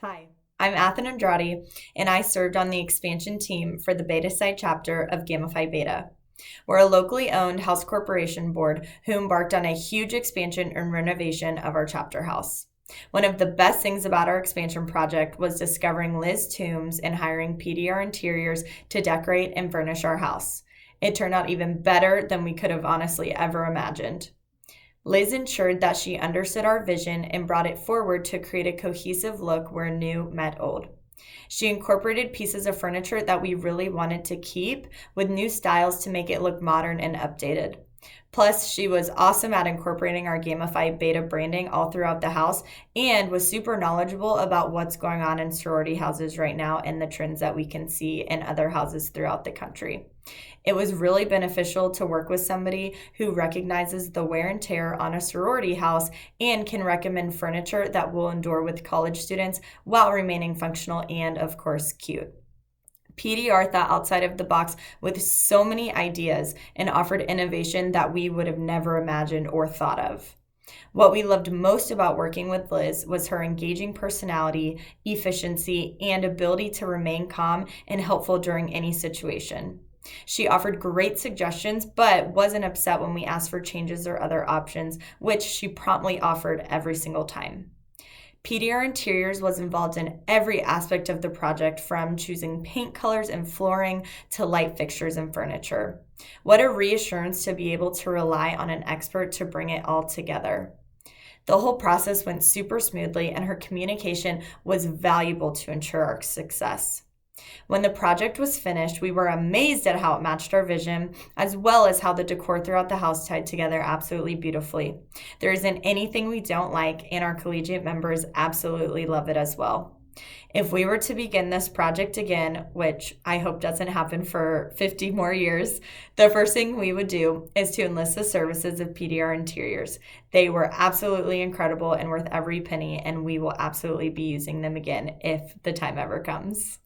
Hi, I'm Athen and I served on the expansion team for the Beta Psi chapter of Gamma Phi Beta. We're a locally owned house corporation board who embarked on a huge expansion and renovation of our chapter house. One of the best things about our expansion project was discovering Liz Toombs and hiring PDR Interiors to decorate and furnish our house. It turned out even better than we could have honestly ever imagined. Liz ensured that she understood our vision and brought it forward to create a cohesive look where new met old. She incorporated pieces of furniture that we really wanted to keep with new styles to make it look modern and updated. Plus, she was awesome at incorporating our Gamma Phi Beta branding all throughout the house and was super knowledgeable about what's going on in sorority houses right now and the trends that we can see in other houses throughout the country. It was really beneficial to work with somebody who recognizes the wear and tear on a sorority house and can recommend furniture that will endure with college students while remaining functional and, of course, cute. PDR thought outside of the box with so many ideas and offered innovation that we would have never imagined or thought of. What we loved most about working with Liz was her engaging personality, efficiency, and ability to remain calm and helpful during any situation. She offered great suggestions, but wasn't upset when we asked for changes or other options, which she promptly offered every single time. PDR Interiors was involved in every aspect of the project, from choosing paint colors and flooring to light fixtures and furniture. What a reassurance to be able to rely on an expert to bring it all together. The whole process went super smoothly, and her communication was valuable to ensure our success. When the project was finished, we were amazed at how it matched our vision, as well as how the decor throughout the house tied together absolutely beautifully. There isn't anything we don't like, and our collegiate members absolutely love it as well. If we were to begin this project again, which I hope doesn't happen for 50 more years, the first thing we would do is to enlist the services of PDR Interiors. They were absolutely incredible and worth every penny, and we will absolutely be using them again if the time ever comes.